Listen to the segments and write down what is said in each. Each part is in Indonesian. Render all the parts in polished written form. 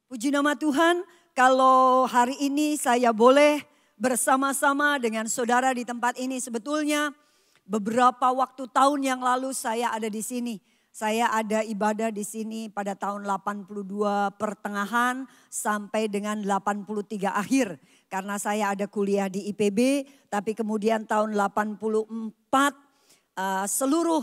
Puji nama Tuhan, kalau hari ini saya boleh bersama-sama dengan saudara di tempat ini. Sebetulnya beberapa waktu tahun yang lalu saya ada di sini. Saya ada ibadah di sini pada tahun 82 pertengahan sampai dengan 83 akhir. Karena saya ada kuliah di IPB, tapi kemudian tahun 84 seluruh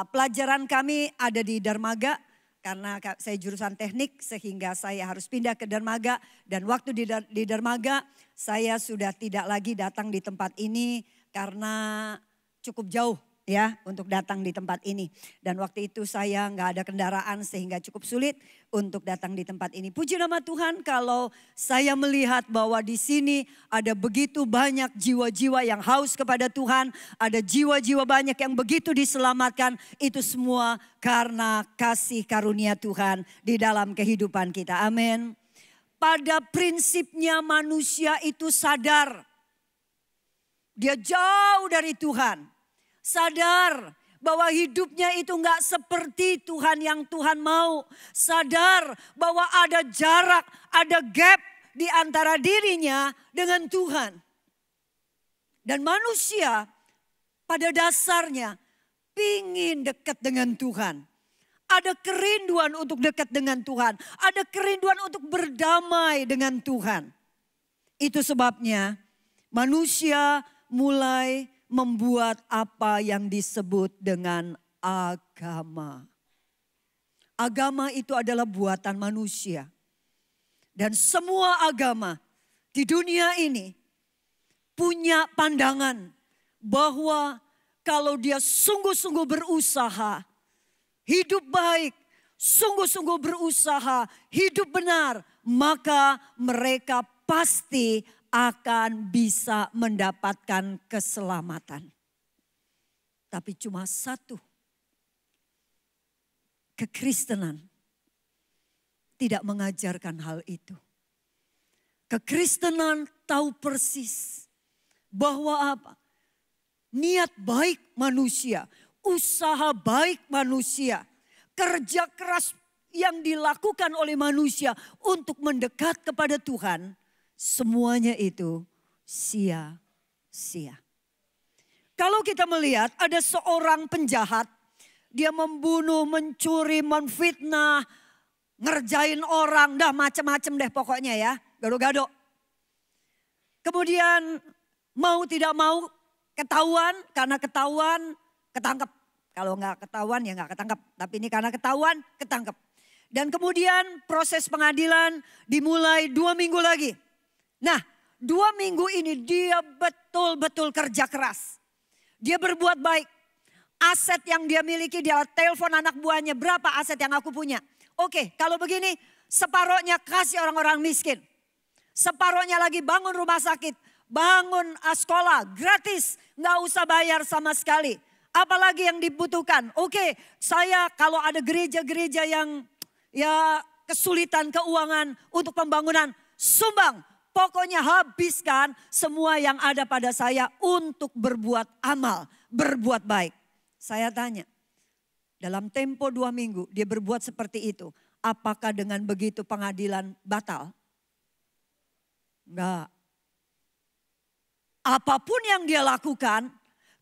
pelajaran kami ada di Dermaga. Karena saya jurusan teknik sehingga saya harus pindah ke Dermaga. Dan waktu di Dermaga saya sudah tidak lagi datang di tempat ini karena cukup jauh ya untuk datang di tempat ini. Dan waktu itu saya nggak ada kendaraan sehingga cukup sulit untuk datang di tempat ini. Puji nama Tuhan kalau saya melihat bahwa di sini ada begitu banyak jiwa-jiwa yang haus kepada Tuhan. Ada jiwa-jiwa banyak yang begitu diselamatkan. Itu semua karena kasih karunia Tuhan di dalam kehidupan kita. Amin. Pada prinsipnya manusia itu sadar. Dia jauh dari Tuhan. Sadar bahwa hidupnya itu enggak seperti Tuhan yang Tuhan mau. Sadar bahwa ada jarak, ada gap di antara dirinya dengan Tuhan. Dan manusia pada dasarnya pingin dekat dengan Tuhan. Ada kerinduan untuk dekat dengan Tuhan. Ada kerinduan untuk berdamai dengan Tuhan. Itu sebabnya manusia mulai membuat apa yang disebut dengan agama. Agama itu adalah buatan manusia. Dan semua agama di dunia ini punya pandangan bahwa kalau dia sungguh-sungguh berusaha, hidup baik, sungguh-sungguh berusaha, hidup benar, maka mereka pasti akan bisa mendapatkan keselamatan. Tapi cuma satu, kekristenan tidak mengajarkan hal itu. Kekristenan tahu persis bahwa apa? Niat baik manusia, usaha baik manusia, kerja keras yang dilakukan oleh manusia untuk mendekat kepada Tuhan, semuanya itu sia-sia. Kalau kita melihat ada seorang penjahat, dia membunuh, mencuri, menfitnah, ngerjain orang, dah macam-macam deh pokoknya ya, gado-gado. Kemudian mau tidak mau ketahuan, karena ketahuan ketangkep. Kalau nggak ketahuan ya nggak ketangkep, tapi ini karena ketahuan ketangkep. Dan kemudian proses pengadilan dimulai 2 minggu lagi. Nah, 2 minggu ini dia betul-betul kerja keras. Dia berbuat baik. Aset yang dia miliki, dia telepon anak buahnya, berapa aset yang aku punya. Oke, kalau begini separohnya kasih orang-orang miskin. Separohnya lagi bangun rumah sakit, bangun sekolah gratis, nggak usah bayar sama sekali. Apalagi yang dibutuhkan. Oke, saya kalau ada gereja-gereja yang ya kesulitan keuangan untuk pembangunan, sumbang. Pokoknya habiskan semua yang ada pada saya untuk berbuat amal, berbuat baik. Saya tanya, dalam tempo 2 minggu dia berbuat seperti itu. Apakah dengan begitu pengadilan batal? Enggak. Apapun yang dia lakukan,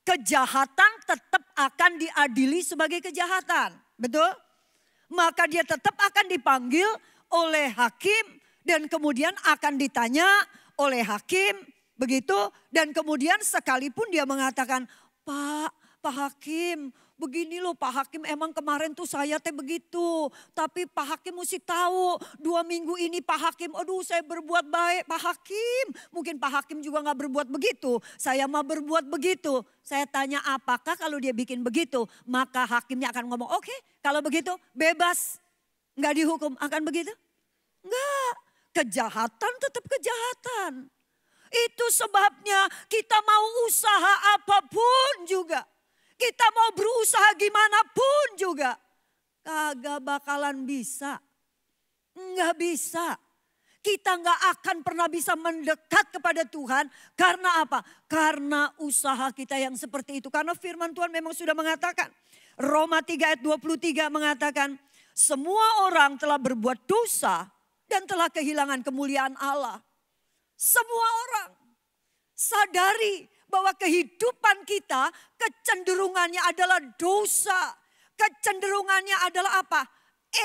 kejahatan tetap akan diadili sebagai kejahatan. Betul? Maka dia tetap akan dipanggil oleh hakim. Dan kemudian akan ditanya oleh hakim begitu. Dan kemudian sekalipun dia mengatakan, Pak Hakim begini loh Pak Hakim, emang kemarin tuh saya begitu. Tapi Pak Hakim mesti tahu 2 minggu ini Pak Hakim, aduh saya berbuat baik Pak Hakim. Mungkin Pak Hakim juga gak berbuat begitu, saya mah berbuat begitu. Saya tanya apakah kalau dia bikin begitu, maka hakimnya akan ngomong oke, kalau begitu bebas, gak dihukum, akan begitu? Enggak. Kejahatan tetap kejahatan. Itu sebabnya kita mau usaha apapun juga. Kita mau berusaha gimana pun juga. Kagak bakalan bisa. Enggak bisa. Kita enggak akan pernah bisa mendekat kepada Tuhan. Karena apa? Karena usaha kita yang seperti itu. Karena firman Tuhan memang sudah mengatakan. Roma 3 ayat 23 mengatakan. Semua orang telah berbuat dosa dan telah kehilangan kemuliaan Allah. Semua orang sadari bahwa kehidupan kita kecenderungannya adalah dosa. Kecenderungannya adalah apa?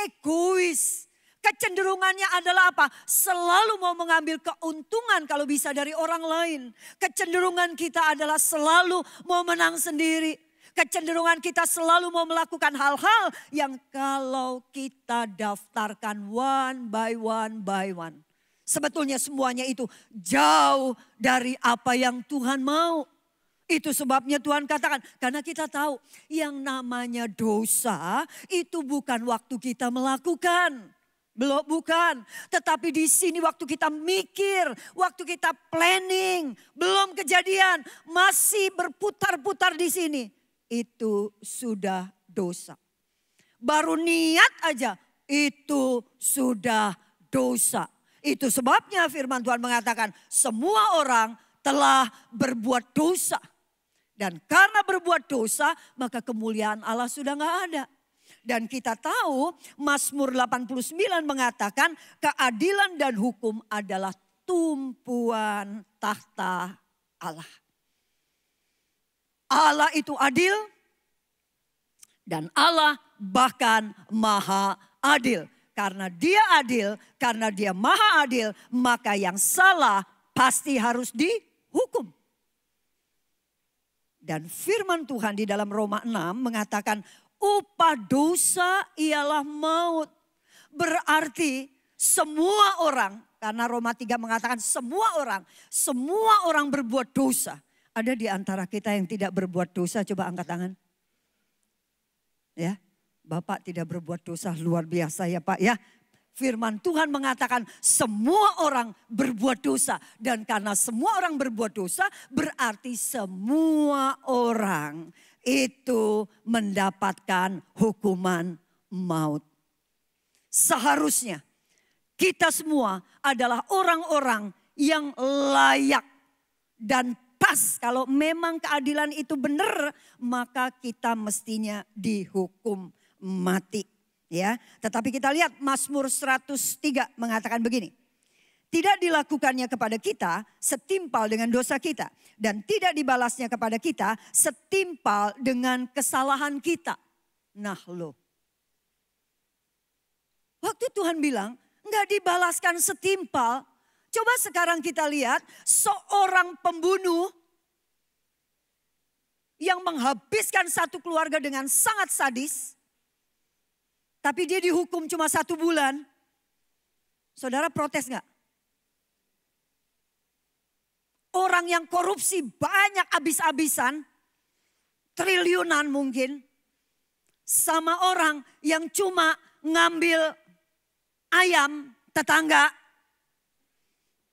Egois. Kecenderungannya adalah apa? Selalu mau mengambil keuntungan kalau bisa dari orang lain. Kecenderungan kita adalah selalu mau menang sendiri. Kecenderungan kita selalu mau melakukan hal-hal yang kalau kita daftarkan one by one. Sebetulnya semuanya itu jauh dari apa yang Tuhan mau. Itu sebabnya Tuhan katakan, karena kita tahu yang namanya dosa itu bukan waktu kita melakukan. Belum, bukan. Tetapi di sini waktu kita mikir, waktu kita planning, belum kejadian, masih berputar-putar di sini. Itu sudah dosa. Baru niat aja, itu sudah dosa. Itu sebabnya firman Tuhan mengatakan semua orang telah berbuat dosa. Dan karena berbuat dosa, maka kemuliaan Allah sudah gak ada. Dan kita tahu Mazmur 89 mengatakan keadilan dan hukum adalah tumpuan tahta Allah. Allah itu adil dan Allah bahkan maha adil. Karena dia adil, karena dia maha adil, maka yang salah pasti harus dihukum. Dan firman Tuhan di dalam Roma 6 mengatakan upah dosa ialah maut. Berarti semua orang, karena Roma 3 mengatakan semua orang berbuat dosa. Ada di antara kita yang tidak berbuat dosa, coba angkat tangan. Ya, Bapak tidak berbuat dosa, luar biasa ya Pak ya. Firman Tuhan mengatakan semua orang berbuat dosa. Dan karena semua orang berbuat dosa berarti semua orang itu mendapatkan hukuman maut. Seharusnya kita semua adalah orang-orang yang layak dan pas. Kalau memang keadilan itu benar, maka kita mestinya dihukum mati. Ya, tetapi kita lihat Mazmur 103 mengatakan begini. Tidak dilakukannya kepada kita setimpal dengan dosa kita. Dan tidak dibalasnya kepada kita setimpal dengan kesalahan kita. Nah loh. Waktu Tuhan bilang enggak dibalaskan setimpal. Coba sekarang kita lihat seorang pembunuh yang menghabiskan satu keluarga dengan sangat sadis. Tapi dia dihukum cuma 1 bulan. Saudara protes gak? Orang yang korupsi banyak habis-habisan. Triliunan mungkin. Sama orang yang cuma ngambil ayam tetangga.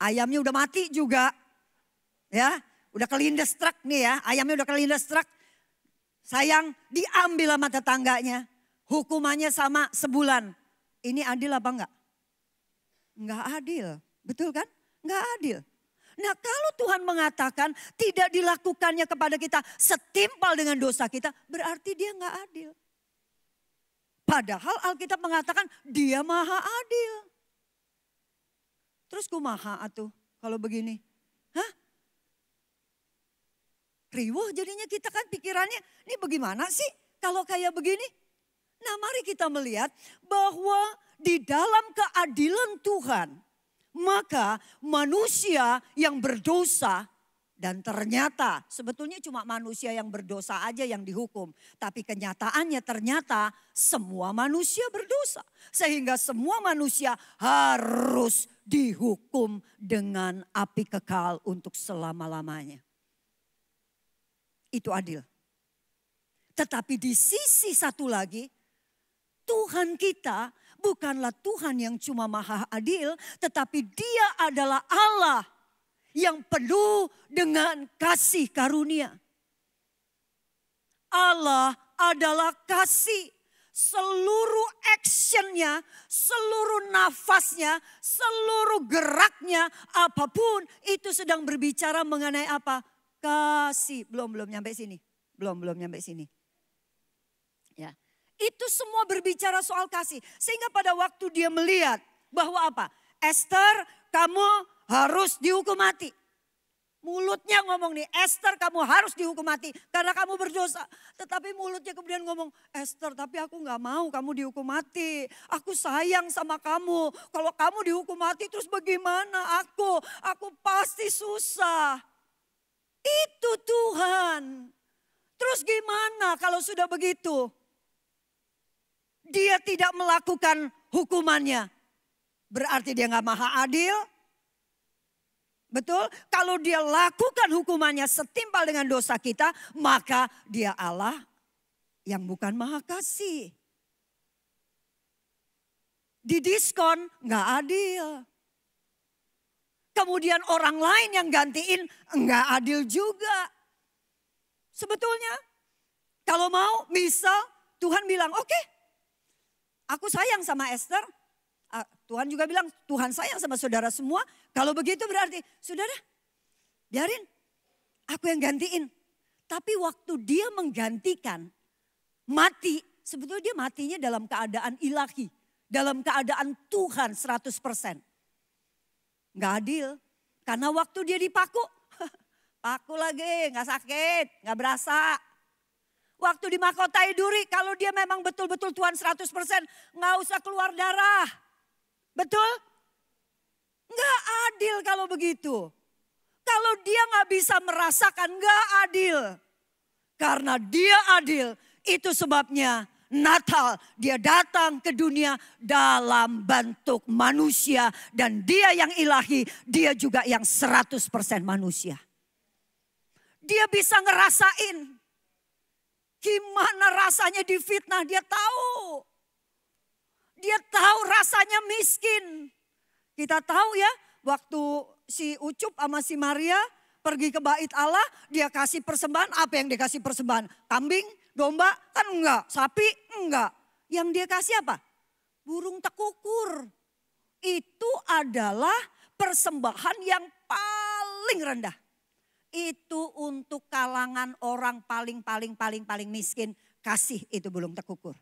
Ayamnya udah mati juga. Ya, udah kelindes truk nih ya. Ayamnya udah kelindes truk. Sayang diambil sama tetangganya. Hukumannya sama sebulan. Ini adil apa enggak? Enggak adil. Betul kan? Enggak adil. Nah kalau Tuhan mengatakan tidak dilakukannya kepada kita setimpal dengan dosa kita. Berarti dia enggak adil. Padahal Alkitab mengatakan dia maha adil. Terus kumaha atuh kalau begini? Hah? Riwuh jadinya kita kan pikirannya ini bagaimana sih kalau kayak begini? Nah mari kita melihat bahwa di dalam keadilan Tuhan, maka manusia yang berdosa dan ternyata sebetulnya cuma manusia yang berdosa aja yang dihukum. Tapi kenyataannya ternyata semua manusia berdosa. Sehingga semua manusia harus dihukum dengan api kekal untuk selama-lamanya. Itu adil. Tetapi di sisi satu lagi, Tuhan kita bukanlah Tuhan yang cuma maha adil, tetapi dia adalah Allah yang penuh dengan kasih karunia. Allah adalah kasih. Seluruh actionnya, seluruh nafasnya, seluruh geraknya, apapun itu sedang berbicara mengenai apa? Kasih. Belum nyampe sini. Belum nyampe sini. Ya. Itu semua berbicara soal kasih. Sehingga pada waktu dia melihat bahwa apa? Esther, kamu harus dihukum mati. Mulutnya ngomong nih, Esther kamu harus dihukum mati karena kamu berdosa. Tetapi mulutnya kemudian ngomong, Esther tapi aku gak mau kamu dihukum mati. Aku sayang sama kamu. Kalau kamu dihukum mati terus bagaimana aku? Aku pasti susah. Itu Tuhan. Terus gimana kalau sudah begitu? Dia tidak melakukan hukumannya. Berarti dia gak maha adil. Betul? Kalau dia lakukan hukumannya setimpal dengan dosa kita, maka dia Allah yang bukan maha kasih. Didiskon nggak adil. Kemudian orang lain yang gantiin nggak adil juga. Sebetulnya kalau mau misal Tuhan bilang oke, aku sayang sama Esther. Tuhan juga bilang Tuhan sayang sama saudara semua. Kalau begitu berarti sudah dah biarin aku yang gantiin. Tapi waktu dia menggantikan mati, sebetulnya dia matinya dalam keadaan ilahi. Dalam keadaan Tuhan 100%. Gak adil. Karena waktu dia dipaku, paku lagi gak sakit, gak berasa. Waktu di mahkotai duri kalau dia memang betul-betul Tuhan 100% gak usah keluar darah. Betul? Nggak adil kalau begitu. Kalau dia nggak bisa merasakan nggak adil. Karena dia adil, itu sebabnya Natal dia datang ke dunia dalam bentuk manusia. Dan dia yang ilahi, dia juga yang 100% manusia. Dia bisa ngerasain gimana rasanya difitnah, dia tahu. Dia tahu rasanya miskin. Kita tahu ya, waktu si Ucup sama si Maria pergi ke bait Allah, dia kasih persembahan. Apa yang dia kasih persembahan? Kambing, domba? Kan enggak. Sapi? Enggak. Yang dia kasih apa? Burung tekukur. Itu adalah persembahan yang paling rendah. Itu untuk kalangan orang paling miskin. Kasih itu burung tekukur.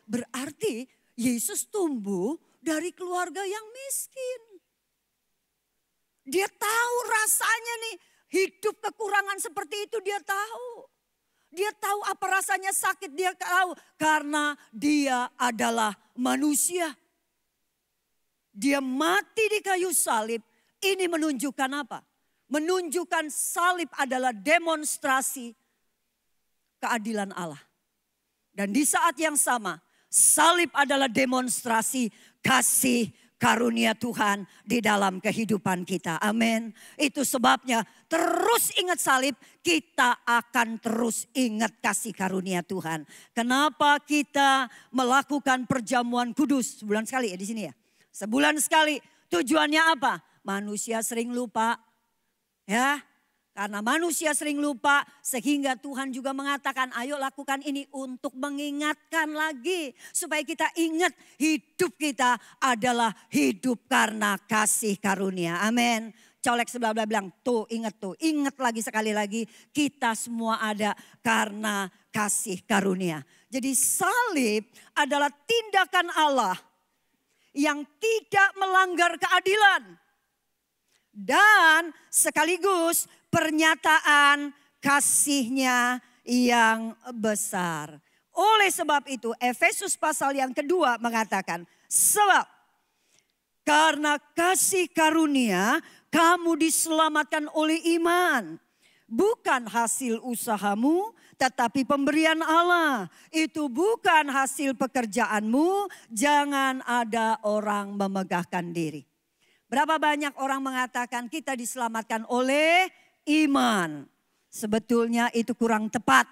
Berarti Yesus tumbuh dari keluarga yang miskin. Dia tahu rasanya nih hidup kekurangan seperti itu, dia tahu. Dia tahu apa rasanya sakit, dia tahu. Karena dia adalah manusia. Dia mati di kayu salib. Ini menunjukkan apa? Menunjukkan salib adalah demonstrasi keadilan Allah. Dan di saat yang sama, salib adalah demonstrasi kasih karunia Tuhan di dalam kehidupan kita. Amin. Itu sebabnya terus ingat salib, kita akan terus ingat kasih karunia Tuhan. Kenapa kita melakukan perjamuan kudus? Sebulan sekali ya di sini ya. Sebulan sekali. Tujuannya apa? Manusia sering lupa. Ya. Karena manusia sering lupa sehingga Tuhan juga mengatakan ayo lakukan ini untuk mengingatkan lagi. Supaya kita ingat hidup kita adalah hidup karena kasih karunia. Amin. Colek sebelah bilang tuh ingat lagi sekali lagi. Kita semua ada karena kasih karunia. Jadi salib adalah tindakan Allah yang tidak melanggar keadilan. Dan sekaligus pernyataan kasihnya yang besar. Oleh sebab itu Efesus pasal yang kedua mengatakan. Sebab karena kasih karunia kamu diselamatkan oleh iman. Bukan hasil usahamu tetapi pemberian Allah. Itu bukan hasil pekerjaanmu. Jangan ada orang memegahkan diri. Berapa banyak orang mengatakan kita diselamatkan oleh iman. Sebetulnya itu kurang tepat.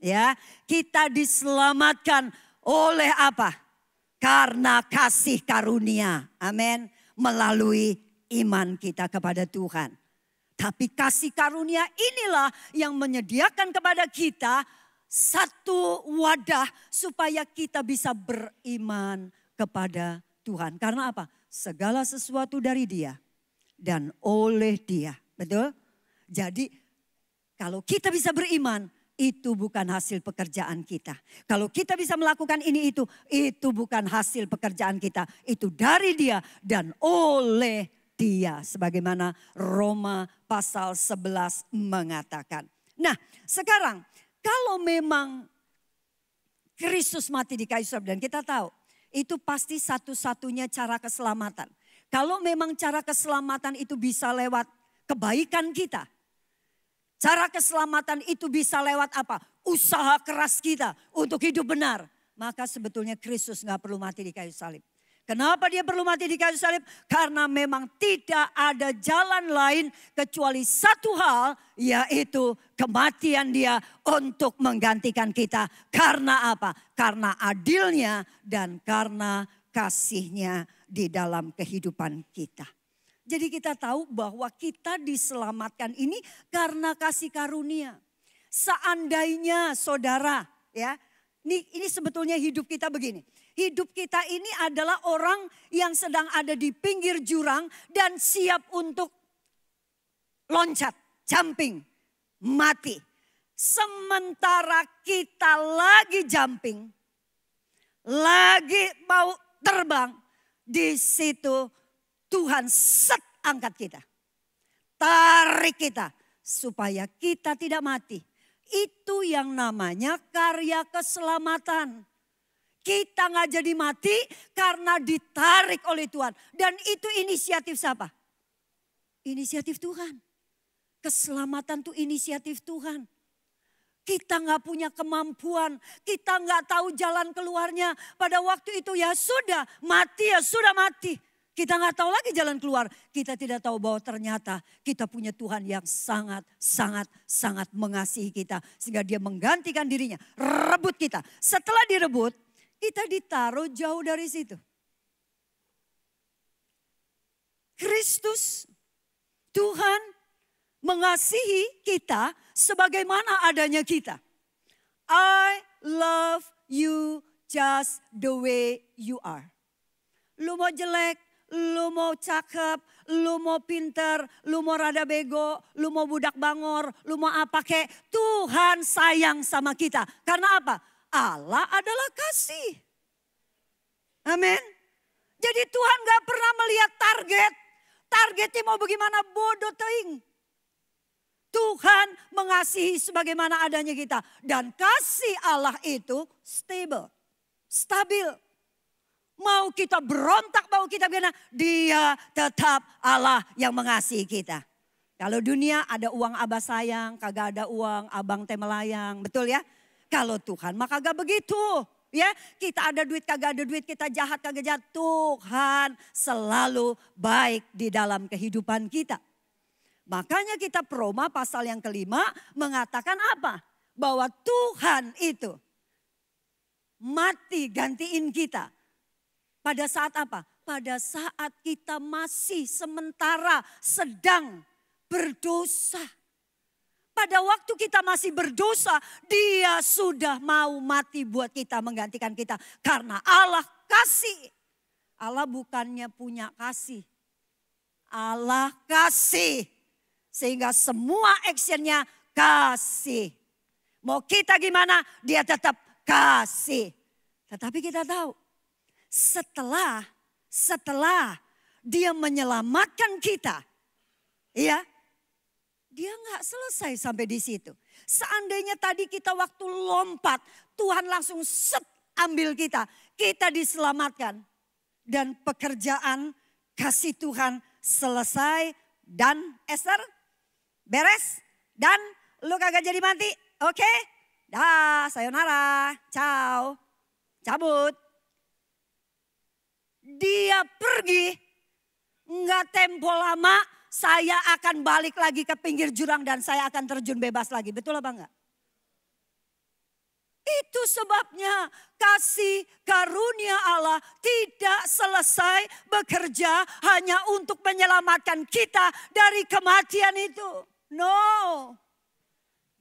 Ya, kita diselamatkan oleh apa? Karena kasih karunia. Amin. Melalui iman kita kepada Tuhan. Tapi kasih karunia inilah yang menyediakan kepada kita satu wadah supaya kita bisa beriman kepada Tuhan. Karena apa? Segala sesuatu dari Dia dan oleh Dia. Betul? Jadi kalau kita bisa beriman, itu bukan hasil pekerjaan kita. Kalau kita bisa melakukan ini itu bukan hasil pekerjaan kita. Itu dari Dia dan oleh Dia. Sebagaimana Roma pasal 11 mengatakan. Nah, sekarang kalau memang Kristus mati di kayu salib dan kita tahu itu pasti satu-satunya cara keselamatan. Kalau memang cara keselamatan itu bisa lewat kebaikan kita. Cara keselamatan itu bisa lewat apa? Usaha keras kita untuk hidup benar. Maka sebetulnya Kristus gak perlu mati di kayu salib. Kenapa Dia perlu mati di kayu salib? Karena memang tidak ada jalan lain kecuali satu hal, yaitu kematian Dia untuk menggantikan kita. Karena apa? Karena adilnya dan karena kasih-Nya di dalam kehidupan kita. Jadi kita tahu bahwa kita diselamatkan ini karena kasih karunia. Seandainya saudara, ya, ini sebetulnya hidup kita begini. Hidup kita ini adalah orang yang sedang ada di pinggir jurang dan siap untuk loncat, jumping, mati. Sementara kita lagi jumping, lagi mau terbang, di situ Tuhan angkat kita. Tarik kita supaya kita tidak mati. Itu yang namanya karya keselamatan. Kita gak jadi mati karena ditarik oleh Tuhan. Dan itu inisiatif siapa? Inisiatif Tuhan. Keselamatan itu inisiatif Tuhan. Kita gak punya kemampuan. Kita gak tahu jalan keluarnya. Pada waktu itu ya sudah mati, ya sudah mati. Kita gak tahu lagi jalan keluar. Kita tidak tahu bahwa ternyata kita punya Tuhan yang sangat mengasihi kita. Sehingga Dia menggantikan dirinya. Rebut kita. Setelah direbut, kita ditaruh jauh dari situ. Kristus, Tuhan mengasihi kita sebagaimana adanya kita. I love you just the way you are. Lu mau jelek, lu mau cakep, lu mau pinter, lu mau rada bego, lu mau budak bangor, lu mau apa kek. Tuhan sayang sama kita. Karena apa? Allah adalah kasih. Amin. Jadi Tuhan gak pernah melihat target. Targetnya mau bagaimana bodoh teing. Tuhan mengasihi sebagaimana adanya kita. Dan kasih Allah itu stable. Stabil. Mau kita berontak, mau kita bagaimana. Dia tetap Allah yang mengasihi kita. Kalau dunia ada uang abah sayang, kagak ada uang abang teh melayang. Betul ya? Kalau Tuhan maka gak begitu. Ya, kita ada duit kagak ada duit, kita jahat kagak jahat. Tuhan selalu baik di dalam kehidupan kita. Makanya kita Roma pasal yang kelima mengatakan apa? Bahwa Tuhan itu mati gantiin kita. Pada saat apa? Pada saat kita masih sementara sedang berdosa. Pada waktu kita masih berdosa, Dia sudah mau mati buat kita, menggantikan kita. Karena Allah kasih. Allah bukannya punya kasih. Allah kasih. Sehingga semua actionnya kasih. Mau kita gimana, Dia tetap kasih. Tetapi kita tahu, setelah Dia menyelamatkan kita, ya, Dia gak selesai sampai di situ. Seandainya tadi kita waktu lompat, Tuhan langsung ambil kita. Kita diselamatkan. Dan pekerjaan kasih Tuhan selesai. Dan Esther beres. Dan lu kagak jadi mati. Oke? Dah, sayonara. Ciao. Cabut. Dia pergi. Gak tempo lama. Saya akan balik lagi ke pinggir jurang dan saya akan terjun bebas lagi. Betul apa enggak? Itu sebabnya kasih karunia Allah tidak selesai bekerja hanya untuk menyelamatkan kita dari kematian itu. No.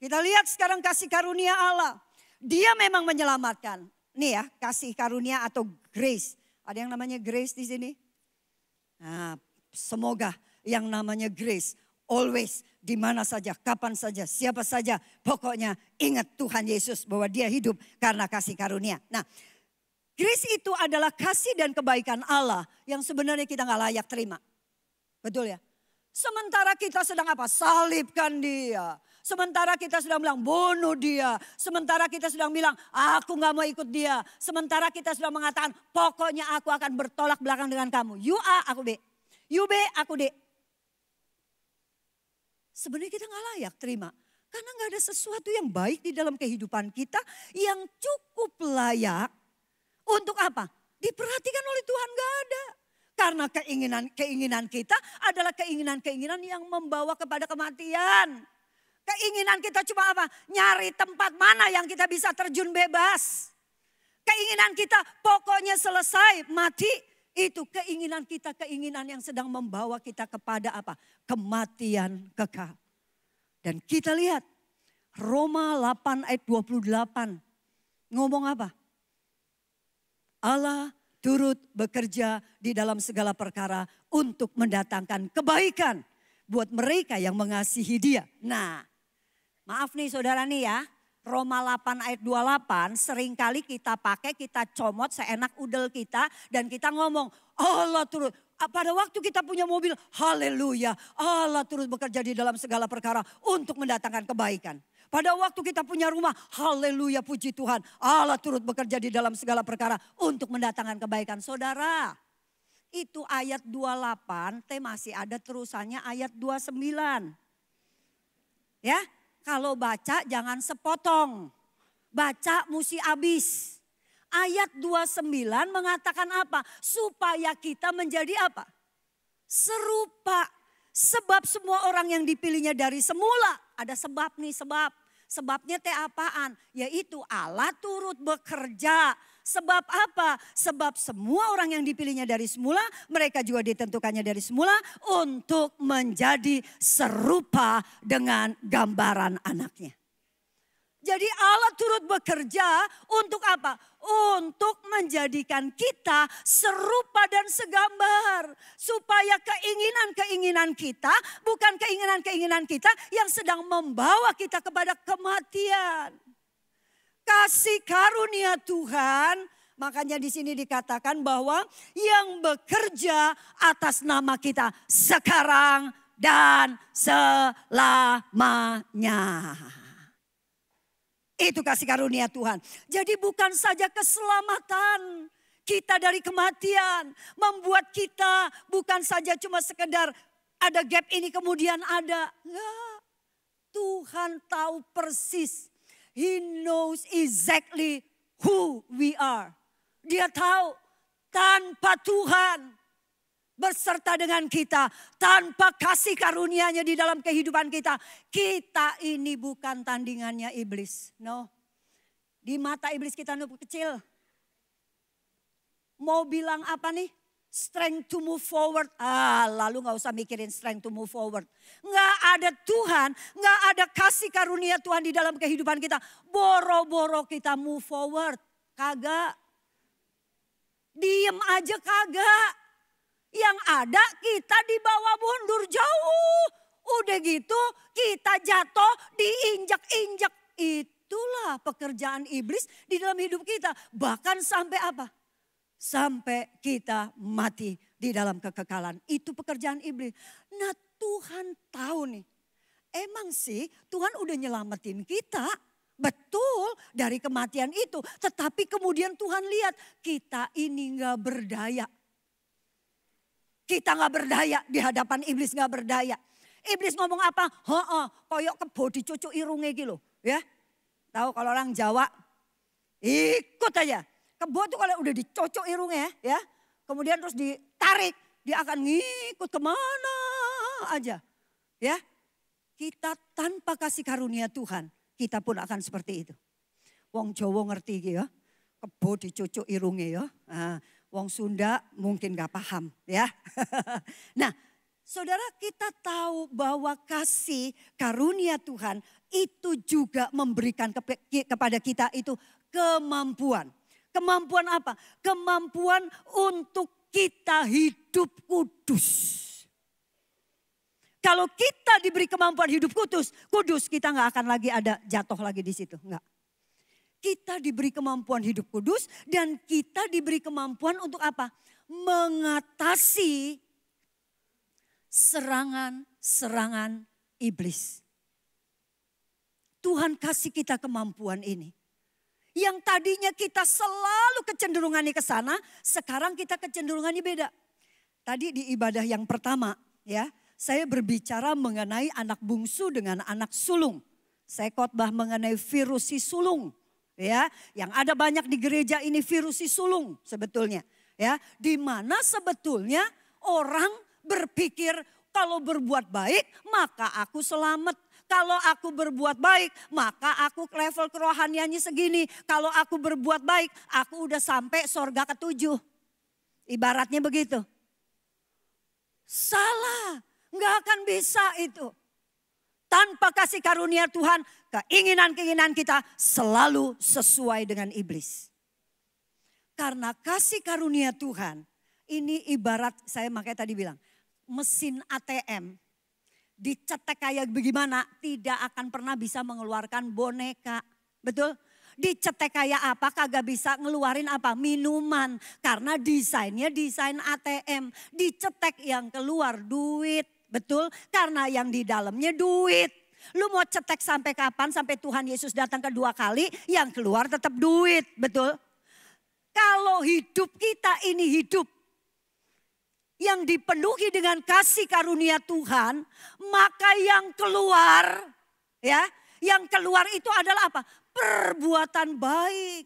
Kita lihat sekarang kasih karunia Allah. Dia memang menyelamatkan. Nih ya, kasih karunia atau grace. Ada yang namanya grace di sini? Nah, semoga yang namanya grace always, di mana saja, kapan saja, siapa saja. Pokoknya ingat Tuhan Yesus bahwa dia hidup karena kasih karunia. Nah, grace itu adalah kasih dan kebaikan Allah yang sebenarnya kita gak layak terima. Betul ya? Sementara kita sedang apa? Salibkan dia. Sementara kita sedang bilang bunuh dia. Sementara kita sedang bilang aku gak mau ikut dia. Sementara kita sedang mengatakan pokoknya aku akan bertolak belakang dengan kamu. You A, aku B. You B, aku D. Sebenarnya kita gak layak terima. Karena gak ada sesuatu yang baik di dalam kehidupan kita yang cukup layak untuk apa? Diperhatikan oleh Tuhan, gak ada. Karena keinginan kita adalah keinginan yang membawa kepada kematian. Keinginan kita cuma apa? Nyari tempat mana yang kita bisa terjun bebas. Keinginan kita pokoknya selesai mati. Itu keinginan kita, keinginan yang sedang membawa kita kepada apa? Kematian kekal. Dan kita lihat Roma 8 ayat 28. Ngomong apa? Allah turut bekerja di dalam segala perkara untuk mendatangkan kebaikan buat mereka yang mengasihi dia. Nah, maaf nih saudara nih ya, Roma 8 ayat 28 seringkali kita pakai, kita comot seenak udel kita dan kita ngomong Allah turut. Pada waktu kita punya mobil, haleluya, Allah turut bekerja di dalam segala perkara untuk mendatangkan kebaikan. Pada waktu kita punya rumah, haleluya puji Tuhan, Allah turut bekerja di dalam segala perkara untuk mendatangkan kebaikan. Saudara, itu ayat 28, masih ada terusannya ayat 29. Ya, kalau baca jangan sepotong. Baca mesti habis. Ayat 29 mengatakan apa? Supaya kita menjadi apa? Serupa. Sebab semua orang yang dipilihnya dari semula. Ada sebab nih, sebab. Sebabnya apaan? Yaitu Allah turut bekerja. Sebab apa? Sebab semua orang yang dipilihnya dari semula, mereka juga ditentukannya dari semula untuk menjadi serupa dengan gambaran anaknya. Jadi Allah turut bekerja untuk apa? Untuk menjadikan kita serupa dan segambar. Supaya keinginan-keinginan kita bukan keinginan-keinginan kita yang sedang membawa kita kepada kematian. Kasih karunia Tuhan, makanya di sini dikatakan bahwa yang bekerja atas nama kita sekarang dan selamanya. Itu kasih karunia Tuhan. Jadi bukan saja keselamatan kita dari kematian. Membuat kita bukan saja cuma sekedar ada gap ini kemudian ada. Enggak. Tuhan tahu persis. He knows exactly who we are. Dia tahu tanpa Tuhan berserta dengan kita, tanpa kasih karunia-Nya di dalam kehidupan kita, kita ini bukan tandingannya iblis. No. Di mata iblis kita kecil. Mau bilang apa nih? Strength to move forward. Lalu gak usah mikirin strength to move forward. Gak ada Tuhan, gak ada kasih karunia Tuhan di dalam kehidupan kita. Boro-boro kita move forward. Kagak. Diem aja kagak. Yang ada kita dibawa mundur jauh. Udah gitu kita jatuh diinjak-injak. Itulah pekerjaan iblis di dalam hidup kita. Bahkan sampai apa? Sampai kita mati di dalam kekekalan. Itu pekerjaan iblis. Nah Tuhan tahu nih. Emang sih Tuhan udah nyelamatin kita. Betul dari kematian itu. Tetapi kemudian Tuhan lihat kita ini gak berdaya. Kita gak berdaya di hadapan iblis, gak berdaya. Iblis ngomong apa? Koyok kebo dicucuk irunge gitu ya. Tahu kalau orang Jawa ikut aja. Kebo tuh kalau udah dicocok irungnya ya. Kemudian terus ditarik. Dia akan ngikut kemana aja. Ya. Kita tanpa kasih karunia Tuhan. Kita pun akan seperti itu. Wong Jawa ngerti gitu ya. Kebo dicocok irungnya ya. Wong Sunda mungkin gak paham ya. Nah saudara kita tahu bahwa kasih karunia Tuhan itu juga memberikan kepada kita itu kemampuan. Kemampuan apa? Kemampuan untuk kita hidup kudus. Kalau kita diberi kemampuan hidup kudus, kita nggak akan lagi ada jatuh lagi di situ. Enggak. Kita diberi kemampuan hidup kudus dan kita diberi kemampuan untuk apa? Mengatasi serangan-serangan iblis. Tuhan kasih kita kemampuan ini. Yang tadinya kita selalu kecenderungannya ke sana, sekarang kita kecenderungannya beda. Tadi di ibadah yang pertama ya, saya berbicara mengenai anak bungsu dengan anak sulung. Saya khotbah mengenai virus si sulung. Ya, yang ada banyak di gereja ini virus si sulung sebetulnya. Ya, di mana sebetulnya orang berpikir kalau berbuat baik maka aku selamat. Kalau aku berbuat baik maka aku level kerohaniannya segini. Kalau aku berbuat baik aku udah sampai sorga ke-7. Ibaratnya begitu. Salah. Nggak akan bisa itu. Tanpa kasih karunia Tuhan, keinginan-keinginan kita selalu sesuai dengan iblis. Karena kasih karunia Tuhan, ini ibarat saya makanya tadi bilang, mesin ATM dicetek kayak bagaimana tidak akan pernah bisa mengeluarkan boneka. Betul? Dicetek kayak apa kagak bisa ngeluarin apa? Minuman. Karena desainnya desain ATM. Dicetek yang keluar duit. Betul? Karena yang di dalamnya duit. Lu mau cetek sampai kapan? Sampai Tuhan Yesus datang kedua kali, yang keluar tetap duit. Betul? Kalau hidup kita ini hidup yang dipenuhi dengan kasih karunia Tuhan, maka yang keluar ya, yang keluar itu adalah apa? Perbuatan baik.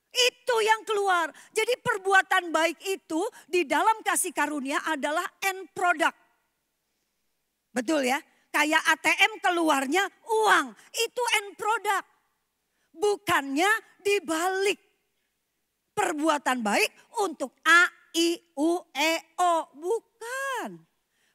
Itu yang keluar. Jadi perbuatan baik itu di dalam kasih karunia adalah end product. Betul ya? Kayak ATM keluarnya uang. Itu end product. Bukannya dibalik. Perbuatan baik untuk A, I, U, E, O. Bukan.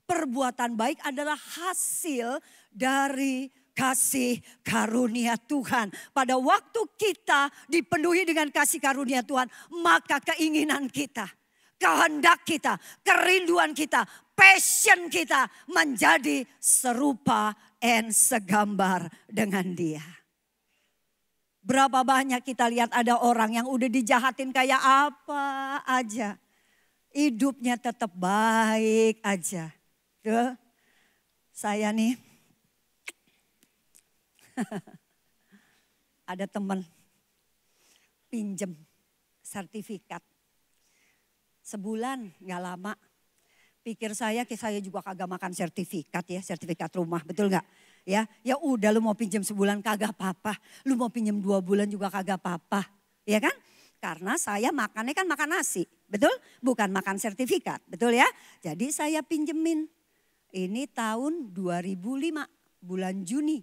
Perbuatan baik adalah hasil dari kasih karunia Tuhan. Pada waktu kita dipenuhi dengan kasih karunia Tuhan, maka keinginan kita, kehendak kita, kerinduan kita, passion kita menjadi serupa dan segambar dengan Dia. Berapa banyak kita lihat ada orang yang udah dijahatin kayak apa aja. Hidupnya tetap baik aja. Tuh, saya nih ada teman pinjem sertifikat. Sebulan gak lama. Pikir saya juga kagak makan sertifikat ya, sertifikat rumah, betul gak? Ya udah lu mau pinjam sebulan kagak apa-apa, lu mau pinjam 2 bulan juga kagak apa-apa, ya kan? Karena saya makannya kan makan nasi, betul? Bukan makan sertifikat, betul ya? Jadi saya pinjemin, ini tahun 2005, bulan Juni.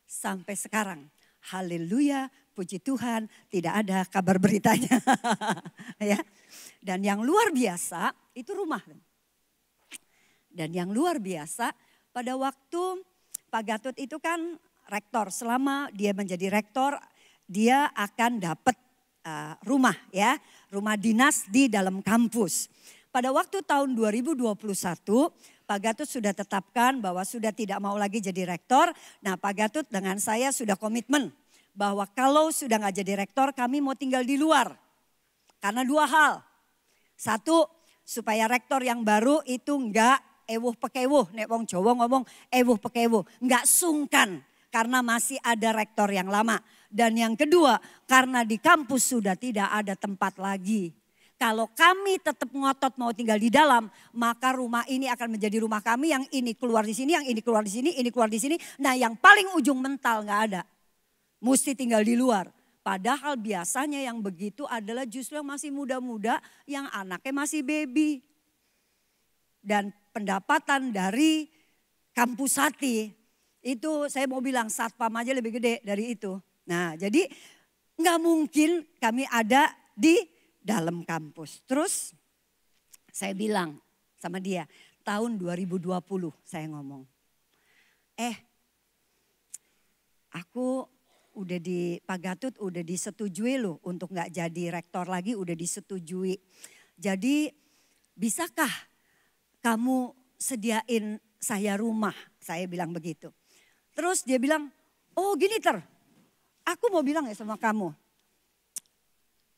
Sampai sekarang, haleluya, puji Tuhan, tidak ada kabar beritanya. Ya. Dan yang luar biasa itu rumah. Dan yang luar biasa pada waktu Pak Gatot itu kan rektor. Selama dia menjadi rektor dia akan dapat rumah ya. Rumah dinas di dalam kampus. Pada waktu tahun 2021 Pak Gatot sudah tetapkan bahwa sudah tidak mau lagi jadi rektor. Nah Pak Gatot dengan saya sudah komitmen bahwa kalau sudah gak jadi rektor kami mau tinggal di luar. Karena 2 hal. 1, supaya rektor yang baru itu enggak ewuh pekewuh. Nek wong Jawa ngomong ewuh pekewuh. Enggak sungkan karena masih ada rektor yang lama. Dan yang kedua, karena di kampus sudah tidak ada tempat lagi. Kalau kami tetap ngotot mau tinggal di dalam, maka rumah ini akan menjadi rumah kami. Yang ini keluar di sini, yang ini keluar di sini, ini keluar di sini. Nah yang paling ujung mental enggak ada. Mesti tinggal di luar. Padahal biasanya yang begitu adalah justru yang masih muda-muda, yang anaknya masih baby. Dan pendapatan dari kampus Hati, itu saya mau bilang satpam aja lebih gede dari itu. Nah jadi nggak mungkin kami ada di dalam kampus. Terus saya bilang sama dia, tahun 2020 saya ngomong. Aku udah Pak Gatot udah disetujui loh untuk gak jadi rektor lagi, udah disetujui. Jadi bisakah kamu sediain saya rumah. Saya bilang begitu. Terus dia bilang, oh gini Ter, aku mau bilang ya sama kamu.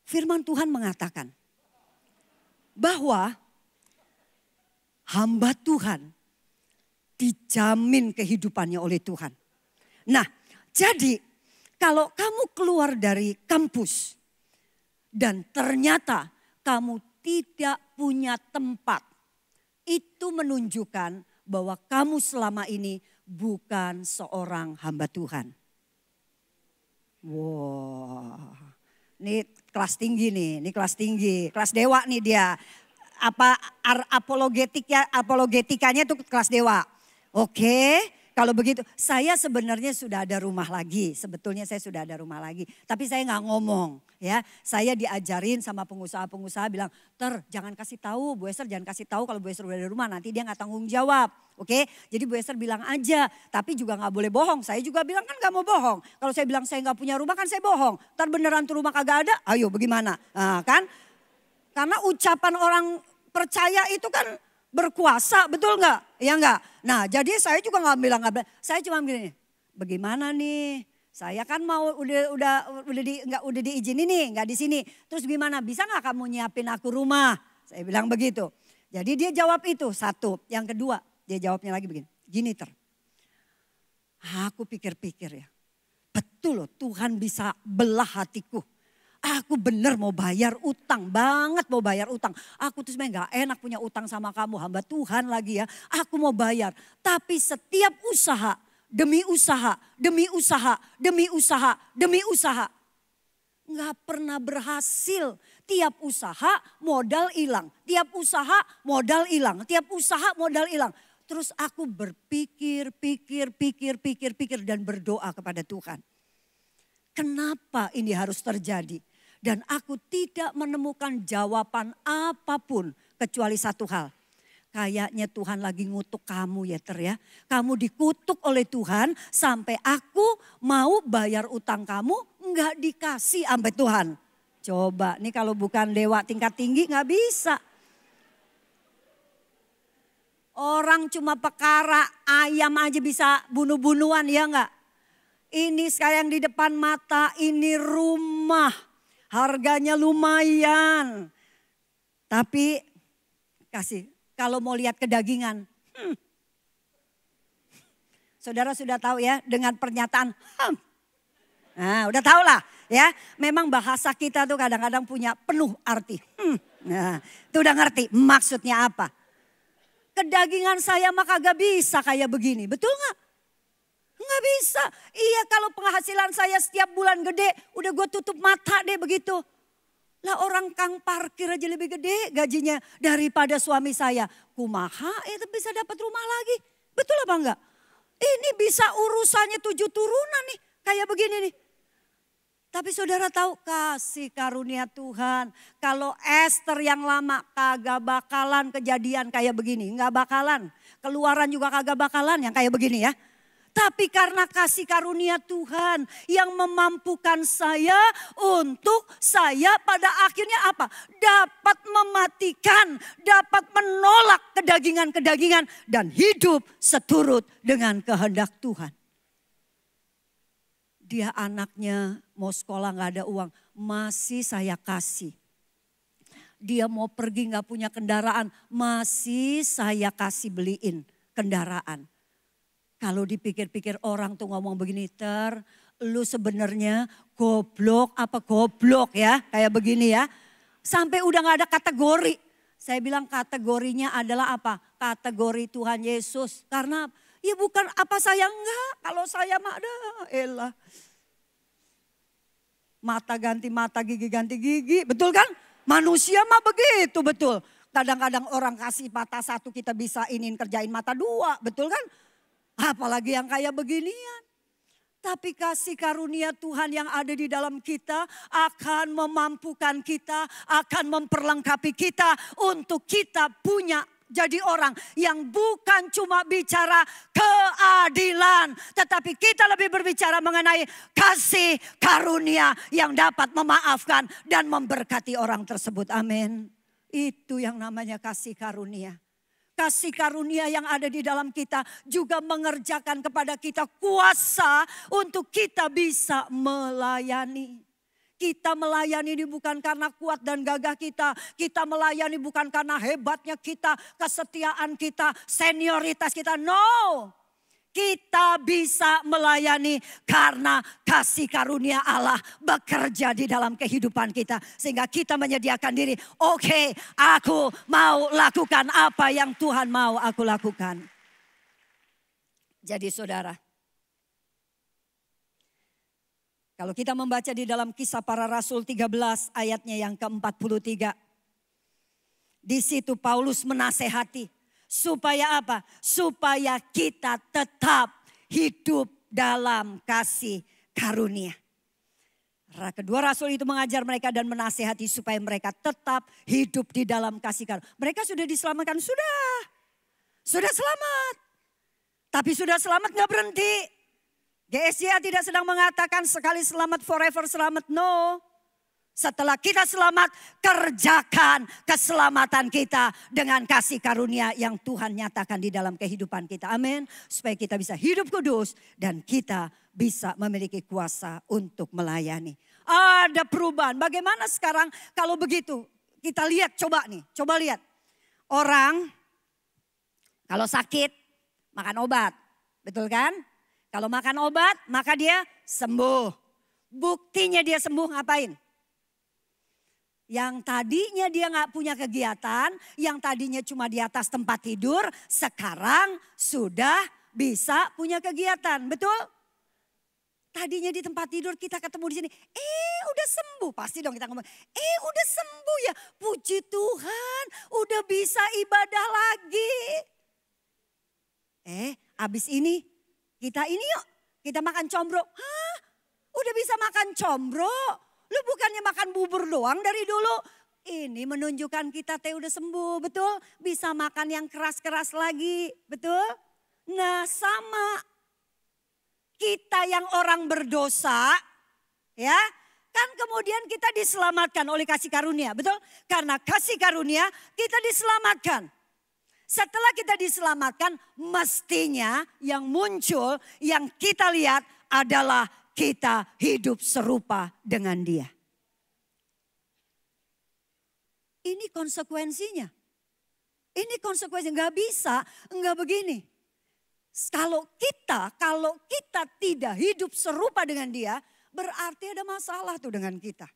Firman Tuhan mengatakan bahwa hamba Tuhan dijamin kehidupannya oleh Tuhan. Nah, jadi kalau kamu keluar dari kampus dan ternyata kamu tidak punya tempat, itu menunjukkan bahwa kamu selama ini bukan seorang hamba Tuhan. Wow, ini kelas tinggi nih, ini kelas tinggi, kelas dewa nih dia. Apologetikanya itu kelas dewa. Oke, kalau begitu saya sebenarnya sudah ada rumah lagi. Sebetulnya saya sudah ada rumah lagi. Tapi saya nggak ngomong ya. Saya diajarin sama pengusaha-pengusaha bilang, Ter jangan kasih tahu, Bu Esther jangan kasih tahu kalau Bu Esther udah ada rumah. Nanti dia nggak tanggung jawab. Oke, jadi Bu Esther bilang aja. Tapi juga nggak boleh bohong. Saya juga bilang kan nggak mau bohong. Kalau saya bilang saya nggak punya rumah kan saya bohong. Ntar beneran tuh rumah kagak ada, ayo bagaimana? Nah, kan? Karena ucapan orang percaya itu kan berkuasa, betul nggak? Ya nggak. Nah, jadi saya juga nggak bilang. Saya cuma gini, bagaimana nih? Saya kan mau udah diizinin nih, nggak di sini. Terus gimana? Bisa nggak kamu nyiapin aku rumah? Saya bilang begitu. Jadi dia jawab itu satu. Yang kedua, dia jawabnya lagi begini. Gini Ter, aku pikir-pikir ya, betul loh Tuhan bisa belah hatiku. Aku bener mau bayar utang, banget mau bayar utang. Aku tuh sebenarnya gak enak punya utang sama kamu, hamba Tuhan lagi ya. Aku mau bayar, tapi setiap usaha, demi usaha, demi usaha, demi usaha, demi usaha. Gak pernah berhasil, tiap usaha modal hilang, tiap usaha modal hilang, tiap usaha modal hilang. Terus aku pikir dan berdoa kepada Tuhan. Kenapa ini harus terjadi? Dan aku tidak menemukan jawaban apapun kecuali satu hal. Kayaknya Tuhan lagi ngutuk kamu ya Ter ya. Kamu dikutuk oleh Tuhan sampai aku mau bayar utang kamu enggak dikasih sampai Tuhan. Coba nih kalau bukan dewa tingkat tinggi enggak bisa. Orang cuma perkara ayam aja bisa bunuh-bunuhan ya enggak. Ini sekarang di depan mata, ini rumah. Harganya lumayan. Tapi kalau mau lihat kedagingan. Saudara sudah tahu ya dengan pernyataan. Nah udah tahu lah ya. Memang bahasa kita tuh kadang-kadang punya penuh arti. Nah itu udah ngerti maksudnya apa. Kedagingan saya mah kagak bisa kayak begini. Betul gak? Nggak bisa. Iya kalau penghasilan saya setiap bulan gede, udah gue tutup mata deh begitu. Lah orang kang parkir aja lebih gede gajinya daripada suami saya. Kumaha itu bisa dapat rumah lagi. Betul apa enggak? Ini bisa urusannya 7 turunan nih kayak begini nih. Tapi saudara tahu kasih karunia Tuhan. Kalau Esther yang lama kagak bakalan kejadian kayak begini. Nggak bakalan. Keluaran juga kagak bakalan yang kayak begini ya. Tapi karena kasih karunia Tuhan yang memampukan saya untuk saya pada akhirnya apa? Dapat mematikan, dapat menolak kedagingan-kedagingan dan hidup seturut dengan kehendak Tuhan. Dia anaknya mau sekolah gak ada uang, masih saya kasih. Dia mau pergi gak punya kendaraan, masih saya kasih beliin kendaraan. Kalau dipikir-pikir orang tuh ngomong begini, Ter, lu sebenarnya goblok apa goblok ya, kayak begini ya. Sampai udah gak ada kategori. Saya bilang kategorinya adalah apa? Kategori Tuhan Yesus. Karena ya bukan apa saya enggak, kalau saya mah ada elah. Mata ganti mata, gigi ganti gigi, betul kan? Manusia mah begitu, betul. Kadang-kadang orang kasih mata satu kita bisa kerjain mata dua, betul kan? Apalagi yang kayak beginian. Tapi kasih karunia Tuhan yang ada di dalam kita akan memampukan kita, akan memperlengkapi kita untuk kita punya jadi orang yang bukan cuma bicara keadilan. Tetapi kita lebih berbicara mengenai kasih karunia yang dapat memaafkan dan memberkati orang tersebut. Amin. Itu yang namanya kasih karunia. kasih karunia yang ada di dalam kita juga mengerjakan kepada kita kuasa untuk kita bisa melayani. Kita melayani ini bukan karena kuat dan gagah kita. Kita melayani bukan karena hebatnya kita, kesetiaan kita, senioritas kita. No. Kita bisa melayani karena kasih karunia Allah bekerja di dalam kehidupan kita. Sehingga kita menyediakan diri. Oke, aku mau lakukan apa yang Tuhan mau aku lakukan. Jadi saudara, kalau kita membaca di dalam Kisah Para Rasul 13 ayatnya yang ke-43. Di situ Paulus menasehati. Supaya apa? Supaya kita tetap hidup dalam kasih karunia. Kedua rasul itu mengajar mereka dan menasehati supaya mereka tetap hidup di dalam kasih karunia. Mereka sudah diselamatkan, sudah selamat. Tapi sudah selamat gak berhenti. GSJ tidak sedang mengatakan sekali selamat forever selamat, no. Setelah kita selamat, kerjakan keselamatan kita dengan kasih karunia yang Tuhan nyatakan di dalam kehidupan kita. Amin. Supaya kita bisa hidup kudus dan kita bisa memiliki kuasa untuk melayani. Ada perubahan. Bagaimana sekarang kalau begitu? Kita lihat, coba lihat. Orang kalau sakit makan obat, betul kan? Kalau makan obat maka dia sembuh. Buktinya dia sembuh ngapain? Yang tadinya dia gak punya kegiatan, yang tadinya cuma di atas tempat tidur, sekarang sudah bisa punya kegiatan, betul? Tadinya di tempat tidur kita ketemu di sini, udah sembuh, pasti dong kita ngomong, udah sembuh ya, puji Tuhan, udah bisa ibadah lagi. Abis ini kita ini yuk, kita makan combro, hah? Udah bisa makan combro? Lu bukannya makan bubur doang dari dulu. Ini menunjukkan kita udah sembuh, betul? Bisa makan yang keras-keras lagi, betul? Nah sama. Kita yang orang berdosa, ya kan kemudian kita diselamatkan oleh kasih karunia, betul? Karena kasih karunia kita diselamatkan. Setelah kita diselamatkan, mestinya yang muncul, yang kita lihat adalah kita hidup serupa dengan Dia. Ini konsekuensinya. Ini konsekuensinya, nggak bisa, nggak begini. Kalau kita tidak hidup serupa dengan Dia, berarti ada masalah tuh dengan kita.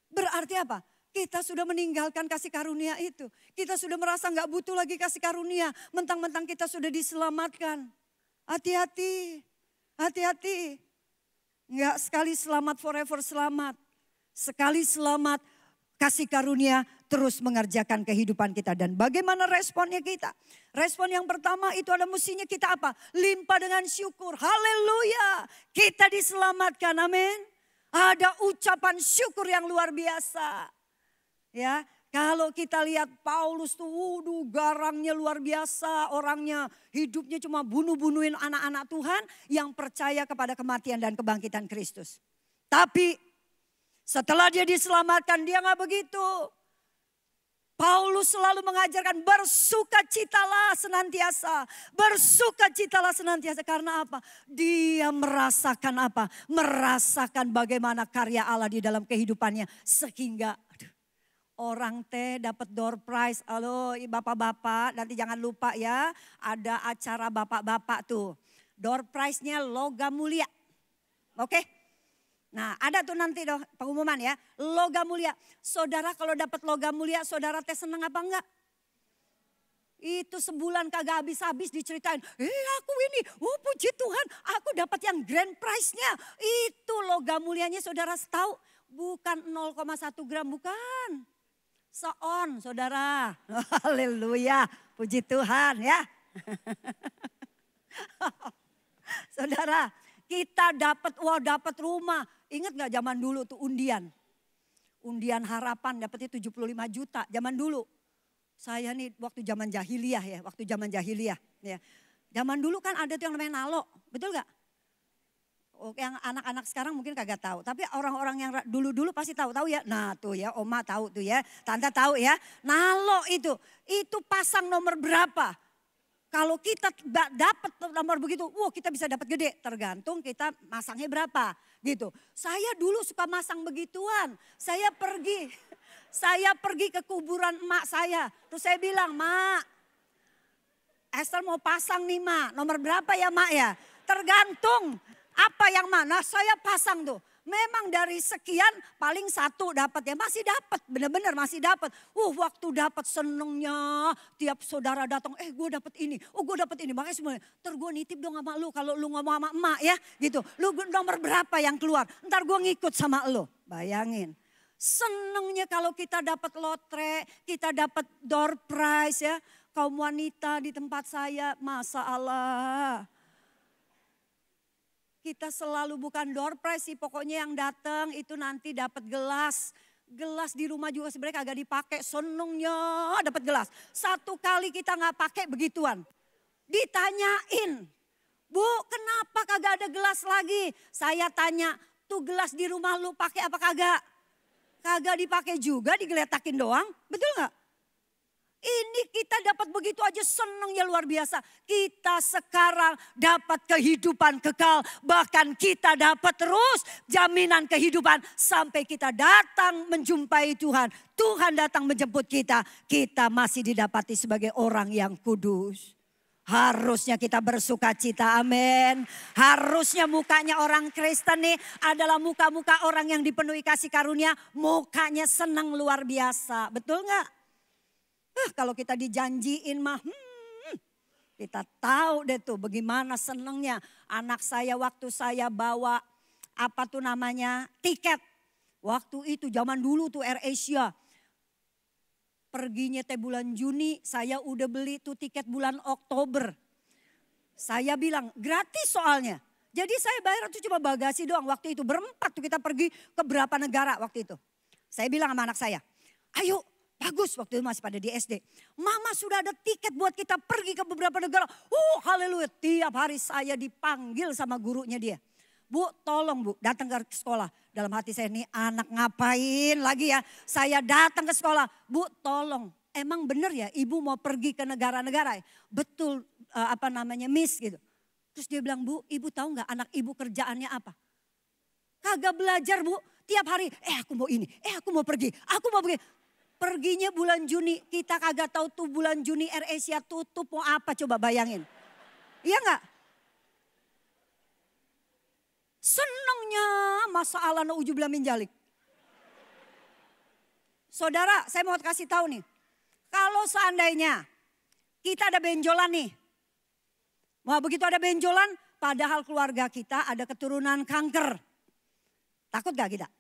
Berarti apa? Kita sudah meninggalkan kasih karunia itu. Kita sudah merasa nggak butuh lagi kasih karunia. Mentang-mentang kita sudah diselamatkan. Hati-hati, hati-hati. Enggak sekali selamat forever selamat. Sekali selamat kasih karunia terus mengerjakan kehidupan kita. Dan bagaimana responnya kita? Respon yang pertama itu ada mestinya kita apa? Limpah dengan syukur. Haleluya. Kita diselamatkan, amin. Ada ucapan syukur yang luar biasa. Ya, kalau kita lihat Paulus tuh garangnya luar biasa. Orangnya hidupnya cuma bunuh-bunuhin anak-anak Tuhan yang percaya kepada kematian dan kebangkitan Kristus. Tapi setelah dia diselamatkan dia gak begitu. Paulus selalu mengajarkan bersukacitalah senantiasa. Bersukacitalah senantiasa karena apa? Dia merasakan apa? Merasakan bagaimana karya Allah di dalam kehidupannya. Sehingga orang dapat door prize. Halo bapak-bapak, nanti jangan lupa ya. Ada acara bapak-bapak tuh. Door prize-nya logam mulia. Oke? Nah ada tuh nanti pengumuman ya. Logam mulia. Saudara kalau dapat logam mulia, saudara seneng apa enggak? Itu sebulan kagak habis-habis diceritain. Aku ini, puji Tuhan aku dapat yang grand prize-nya. Itu logam mulianya saudara tahu. Bukan 0,1 gram, bukan. Seon saudara. Haleluya. Puji Tuhan ya. Saudara kita dapat rumah. Ingat gak zaman dulu tuh undian. Undian harapan dapetnya 75 juta zaman dulu. Saya nih waktu zaman jahiliyah ya. Waktu zaman jahiliyah ya. Zaman dulu kan ada tuh yang namanya nalo. Betul gak? Yang anak-anak sekarang mungkin kagak tahu. Tapi orang-orang yang dulu-dulu pasti tahu ya. Nah tuh ya, oma tahu tuh ya, tante tahu ya. Nalo itu pasang nomor berapa? Kalau kita dapat nomor begitu, kita bisa dapat gede. Tergantung kita masangnya berapa gitu. Saya dulu suka masang begituan. Saya pergi ke kuburan emak saya. Terus saya bilang, Mak, Esther mau pasang nih Mak. Nomor berapa ya Mak ya? Tergantung apa yang mana saya pasang tuh. Memang dari sekian paling satu dapat ya. Masih dapat, benar-benar masih dapat. Waktu dapat senengnya. Tiap saudara datang, gue dapat ini. Gue dapat ini. Makanya semuanya, ntar gue nitip dong sama lu. Kalau lu ngomong sama emak ya gitu. Lu nomor berapa yang keluar. Ntar gue ngikut sama lu. Bayangin. Senengnya kalau kita dapat lotre. Kita dapat door prize ya. Kaum wanita di tempat saya, Masya Allah. Kita selalu bukan door prize sih, pokoknya yang datang itu nanti dapat gelas. Gelas di rumah juga sebenarnya kagak dipakai, senengnya dapat gelas. Satu kali kita nggak pakai begituan. Ditanyain, Bu kenapa kagak ada gelas lagi? Saya tanya, tuh gelas di rumah lu pakai apa kagak? Kagak dipakai juga, digeletakin doang, betul nggak? Ini kita dapat begitu aja senangnya luar biasa. Kita sekarang dapat kehidupan kekal. Bahkan kita dapat terus jaminan kehidupan. Sampai kita datang menjumpai Tuhan. Tuhan datang menjemput kita. Kita masih didapati sebagai orang yang kudus. Harusnya kita bersuka cita, amin. Harusnya mukanya orang Kristen nih adalah muka-muka orang yang dipenuhi kasih karunia. Mukanya senang luar biasa, betul gak? Kalau kita dijanjiin mah, kita tahu deh tuh bagaimana senengnya. Anak saya waktu saya bawa tiket. Waktu itu zaman dulu tuh AirAsia. Perginya bulan Juni, saya udah beli tuh tiket bulan Oktober. Saya bilang gratis soalnya. Jadi saya bayar tuh cuma bagasi doang. Waktu itu berempat tuh kita pergi ke berapa negara waktu itu. Saya bilang sama anak saya, ayo. Bagus, waktu itu masih pada di SD. Mama sudah ada tiket buat kita pergi ke beberapa negara. Haleluya, tiap hari saya dipanggil sama gurunya dia. Bu tolong Bu datang ke sekolah. Dalam hati saya, nih anak ngapain lagi ya. Saya datang ke sekolah. Bu tolong, emang bener ya ibu mau pergi ke negara-negara ya? Betul miss gitu. Terus dia bilang, Bu ibu tahu gak anak ibu kerjaannya apa? Kagak belajar Bu, tiap hari aku mau ini, aku mau pergi, aku mau pergi. Perginya bulan Juni, kita kagak tahu tuh bulan Juni AirAsia tutup mau apa coba bayangin. Iya gak? Senengnya masa Allah na'udzubillah min dzalik. Saudara, saya mau kasih tahu nih. Kalau seandainya kita ada benjolan nih. Wah begitu ada benjolan, padahal keluarga kita ada keturunan kanker. Takut gak kita?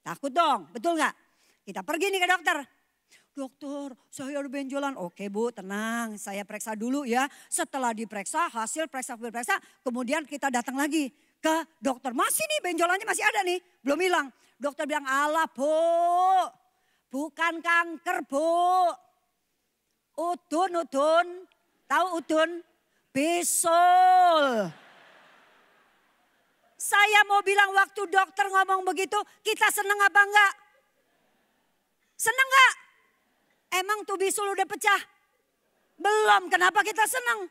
Takut dong, betul gak? Kita pergi nih ke dokter. Dokter, saya ada benjolan. Oke Bu, tenang. Saya periksa dulu ya. Setelah diperiksa, hasil periksa, kemudian kita datang lagi ke dokter. Masih nih benjolannya masih ada nih. Belum hilang. Dokter bilang, alah Bu, bukan kanker Bu. Udun. Tahu udun? Bisul. Saya mau bilang waktu dokter ngomong begitu, kita seneng apa enggak? Seneng gak? Emang tuh bisul udah pecah? Belum, kenapa kita seneng?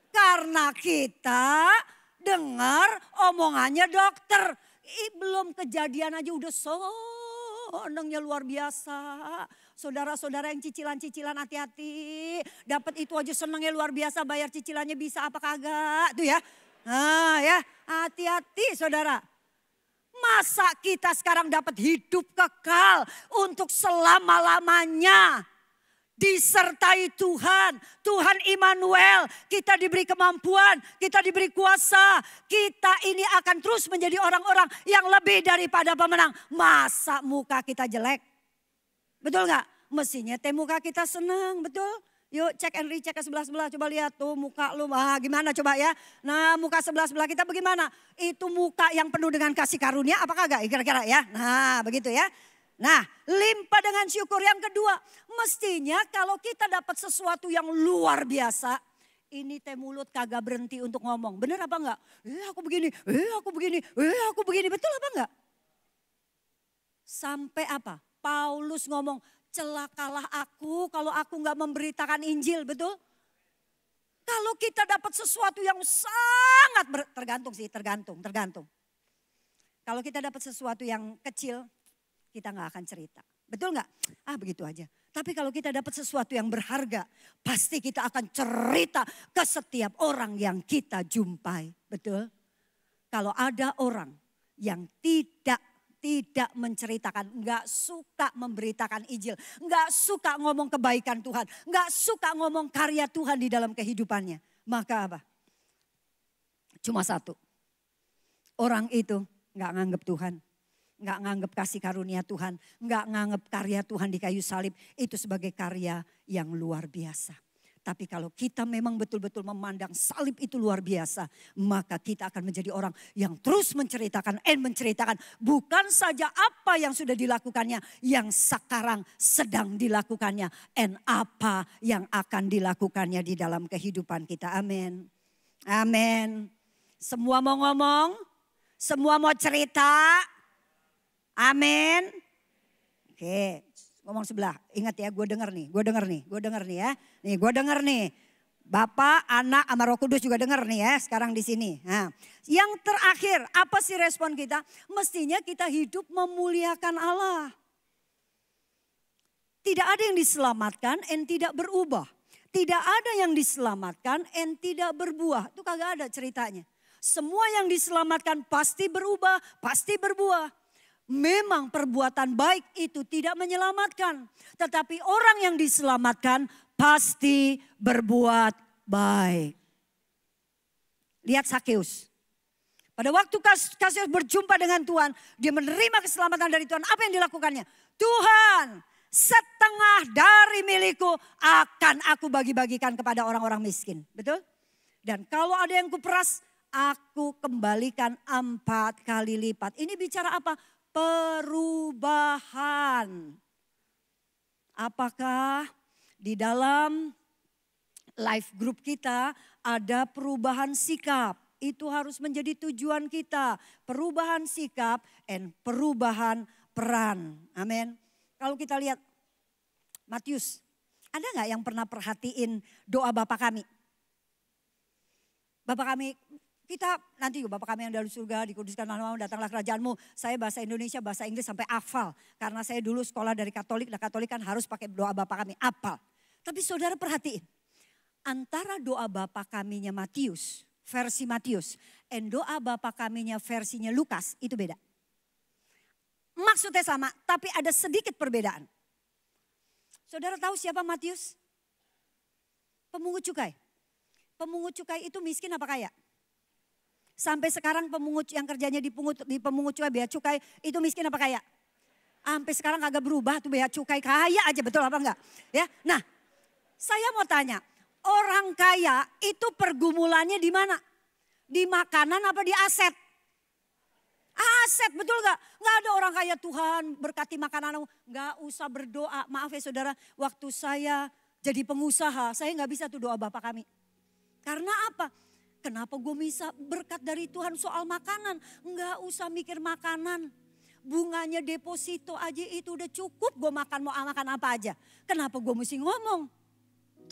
Karena kita dengar omongannya dokter. Belum kejadian aja udah senengnya luar biasa. Saudara-saudara yang cicilan-cicilan hati-hati. Dapat itu aja senengnya luar biasa, bayar cicilannya bisa apa kagak tuh ya. Nah ya, hati-hati saudara. Masa kita sekarang dapat hidup kekal untuk selama-lamanya. Disertai Tuhan, Tuhan Immanuel, kita diberi kemampuan, kita diberi kuasa. Kita ini akan terus menjadi orang-orang yang lebih daripada pemenang. Masa muka kita jelek? Betul gak? Mestinya muka kita senang, betul? Yuk cek and recheck ke sebelah-sebelah, coba lihat tuh muka lu, gimana coba ya. Nah muka sebelah-sebelah kita bagaimana? Itu muka yang penuh dengan kasih karunia apa kagak kira-kira ya. Nah begitu ya. Nah limpah dengan syukur. Yang kedua, mestinya kalau kita dapat sesuatu yang luar biasa, Ini teh mulut kagak berhenti untuk ngomong. Bener apa enggak? Aku begini, aku begini, aku begini. Betul apa enggak? Sampai apa? Paulus ngomong, celakalah aku kalau aku enggak memberitakan Injil, betul? Kalau kita dapat sesuatu yang sangat, tergantung. Kalau kita dapat sesuatu yang kecil, kita enggak akan cerita. Betul enggak? Begitu aja. Tapi kalau kita dapat sesuatu yang berharga, pasti kita akan cerita ke setiap orang yang kita jumpai. Betul? Kalau ada orang yang tidak menceritakan, nggak suka memberitakan Injil, nggak suka ngomong kebaikan Tuhan, nggak suka ngomong karya Tuhan di dalam kehidupannya, maka apa? Cuma satu, orang itu nggak nganggap Tuhan. Nggak nganggap kasih karunia Tuhan, nggak nganggap karya Tuhan di kayu salib itu sebagai karya yang luar biasa. Tapi kalau kita memang betul-betul memandang salib itu luar biasa, maka kita akan menjadi orang yang terus menceritakan bukan saja apa yang sudah dilakukannya, yang sekarang sedang dilakukannya, and apa yang akan dilakukannya di dalam kehidupan kita. Amin. Amin. Semua mau ngomong, semua mau cerita. Amin. Oke, ngomong sebelah. Ingat ya, gue denger nih ya. Gue denger nih. Bapak, Anak, sama Roh Kudus juga denger nih ya sekarang di sini. Nah, yang terakhir, apa sih respon kita? Mestinya kita hidup memuliakan Allah. Tidak ada yang diselamatkan and tidak berubah. Tidak ada yang diselamatkan and tidak berbuah. Itu kagak ada ceritanya. Semua yang diselamatkan pasti berubah, pasti berbuah. Memang perbuatan baik itu tidak menyelamatkan. Tetapi orang yang diselamatkan pasti berbuat baik. Lihat Sakeus. Pada waktu Sakeus berjumpa dengan Tuhan, dia menerima keselamatan dari Tuhan. Apa yang dilakukannya? Tuhan, setengah dari milikku akan aku bagi-bagikan kepada orang-orang miskin. Betul? Dan kalau ada yang kuperas, aku kembalikan 4 kali lipat. Ini bicara apa? Perubahan. Apakah di dalam life group kita ada perubahan sikap? Itu harus menjadi tujuan kita. Perubahan sikap dan perubahan peran. Amin. Kalau kita lihat Matius, ada nggak yang pernah perhatiin doa Bapa kami? Bapa kami, kita nanti Bapa kami yang dari surga, dikuduskan namamu, datanglah kerajaanmu. Saya bahasa Indonesia, bahasa Inggris sampai hafal. Karena saya dulu sekolah dari Katolik, dan Katolik kan harus pakai doa Bapa kami, hafal. Tapi saudara perhatiin, antara doa Bapa kaminya Matius, versi Matius, dan doa Bapa kaminya versinya Lukas, itu beda. Maksudnya sama, tapi ada sedikit perbedaan. Saudara tahu siapa Matius? Pemungut cukai. Pemungut cukai itu miskin apa kaya? Sampai sekarang pemungut yang kerjanya di pemungut cukai, bea cukai itu miskin apa kaya? Sampai sekarang agak berubah tuh bea cukai, kaya aja, betul apa enggak? Ya, nah saya mau tanya, orang kaya itu pergumulannya di mana? Di makanan apa di aset? Aset, betul gak? Gak ada orang kaya, Tuhan berkati makanan, gak usah berdoa. Maaf ya saudara, waktu saya jadi pengusaha, saya gak bisa tuh doa Bapak kami. Karena apa? Kenapa gue bisa berkat dari Tuhan soal makanan? Gak usah mikir makanan. Bunganya deposito aja itu udah cukup, gue makan mau makan apa aja. Kenapa gue mesti ngomong?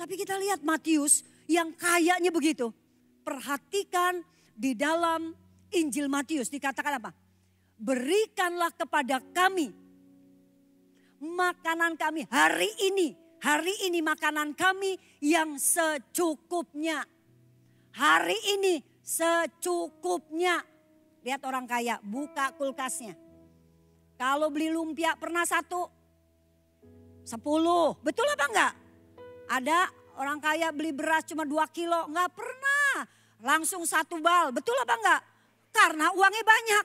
Tapi kita lihat Matius yang kayaknya begitu. Perhatikan di dalam Injil Matius dikatakan apa? Berikanlah kepada kami makanan kami hari ini. Hari ini makanan kami yang secukupnya. Hari ini secukupnya. Lihat orang kaya, buka kulkasnya. Kalau beli lumpia pernah 1, 10. Betul apa enggak? Ada orang kaya beli beras cuma 2 kilo. Enggak pernah. Langsung 1 bal. Betul apa enggak? Karena uangnya banyak.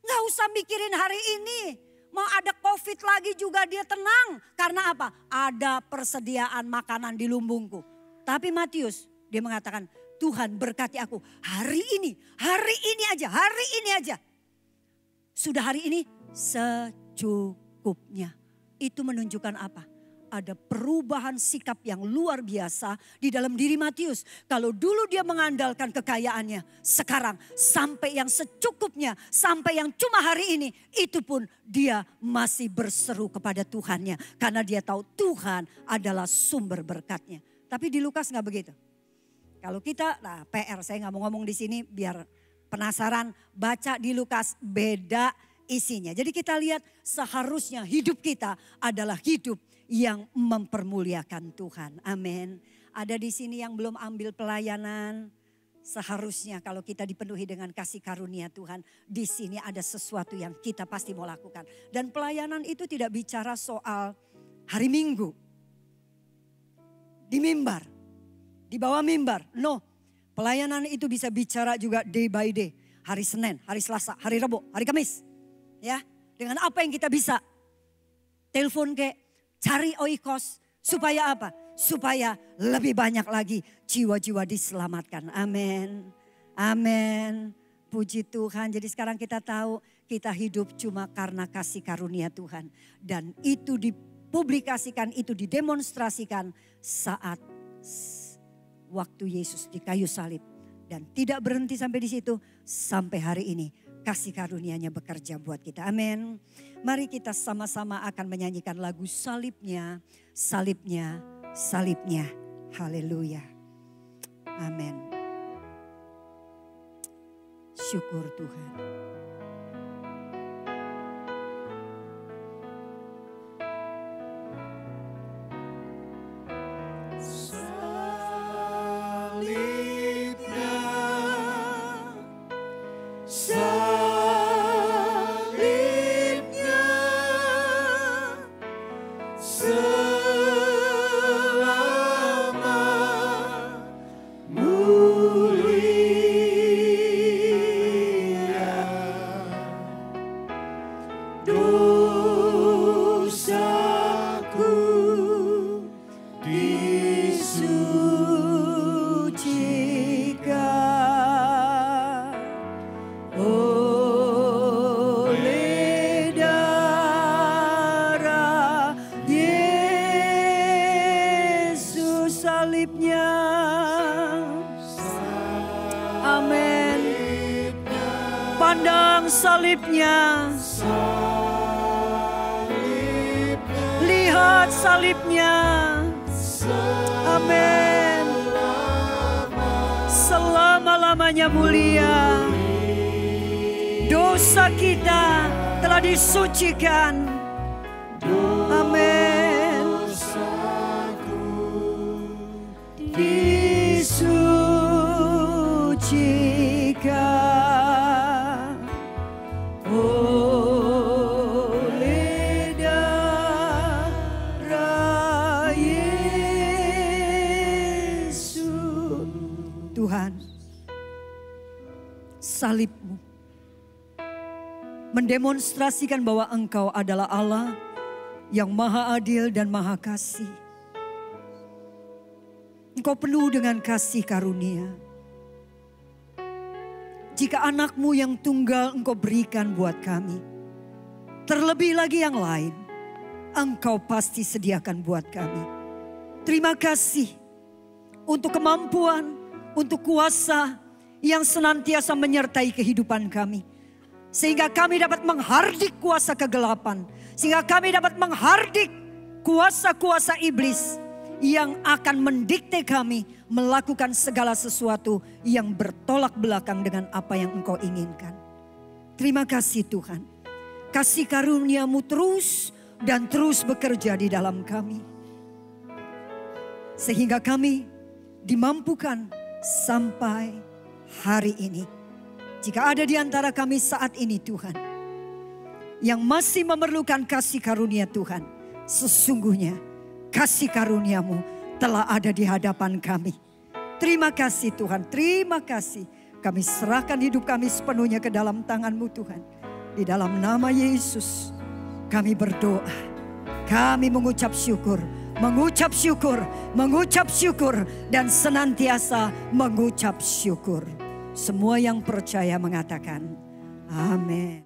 Enggak usah mikirin hari ini. Mau ada COVID lagi juga dia tenang. Karena apa? Ada persediaan makanan di lumbungku. Tapi Matius dia mengatakan, Tuhan berkati aku hari ini aja. Sudah hari ini secukupnya. Itu menunjukkan apa? ada perubahan sikap yang luar biasa di dalam diri Matius. Kalau dulu dia mengandalkan kekayaannya, sekarang sampai yang secukupnya, sampai yang cuma hari ini, itu pun dia masih berseru kepada Tuhannya. Karena dia tahu Tuhan adalah sumber berkatnya. Tapi di Lukas nggak begitu. Kalau kita, nah PR saya nggak mau ngomong di sini biar penasaran, baca di Lukas beda isinya. Jadi kita lihat seharusnya hidup kita adalah hidup yang mempermuliakan Tuhan. Amin. Ada di sini yang belum ambil pelayanan. Seharusnya kalau kita dipenuhi dengan kasih karunia Tuhan, di sini ada sesuatu yang kita pasti mau lakukan. Dan pelayanan itu tidak bicara soal hari Minggu. Di mimbar, di bawah mimbar. No, pelayanan itu bisa bicara juga day by day. Hari Senin, hari Selasa, hari Rabu, hari Kamis. Ya, dengan apa yang kita bisa. Telepon ke, cari oikos. Supaya apa? Supaya lebih banyak lagi jiwa-jiwa diselamatkan. Amin. Amin. Puji Tuhan. Jadi sekarang kita tahu kita hidup cuma karena kasih karunia Tuhan. Dan itu dipublikasikan, itu didemonstrasikan saat waktu Yesus di kayu salib. Dan tidak berhenti sampai di situ, sampai hari ini. Kasih karunia-Nya bekerja buat kita. Amin. Mari kita sama-sama akan menyanyikan lagu salibnya, salibnya, salibnya. Haleluya. Amin. Syukur Tuhan. Salibnya, lihat salibnya, amin. Selama-lamanya mulia, dosa kita telah disucikan, amin. Disucikan. Salib-Mu mendemonstrasikan bahwa Engkau adalah Allah yang maha adil dan maha kasih. Engkau penuh dengan kasih karunia. Jika anak-Mu yang tunggal Engkau berikan buat kami, terlebih lagi yang lain, Engkau pasti sediakan buat kami. Terima kasih untuk kemampuan, untuk kuasa yang senantiasa menyertai kehidupan kami. Sehingga kami dapat menghardik kuasa kegelapan. Sehingga kami dapat menghardik kuasa-kuasa iblis yang akan mendikte kami melakukan segala sesuatu yang bertolak belakang dengan apa yang Engkau inginkan. Terima kasih Tuhan. Kasih karunia-Mu terus dan terus bekerja di dalam kami. Sehingga kami dimampukan sampai hari ini. Jika ada di antara kami saat ini Tuhan, yang masih memerlukan kasih karunia Tuhan, sesungguhnya kasih karunia-Mu telah ada di hadapan kami. Terima kasih Tuhan, terima kasih. Kami serahkan hidup kami sepenuhnya ke dalam tangan-Mu Tuhan. Di dalam nama Yesus kami berdoa. Kami mengucap syukur, mengucap syukur, mengucap syukur, dan senantiasa mengucap syukur. Semua yang percaya mengatakan amin.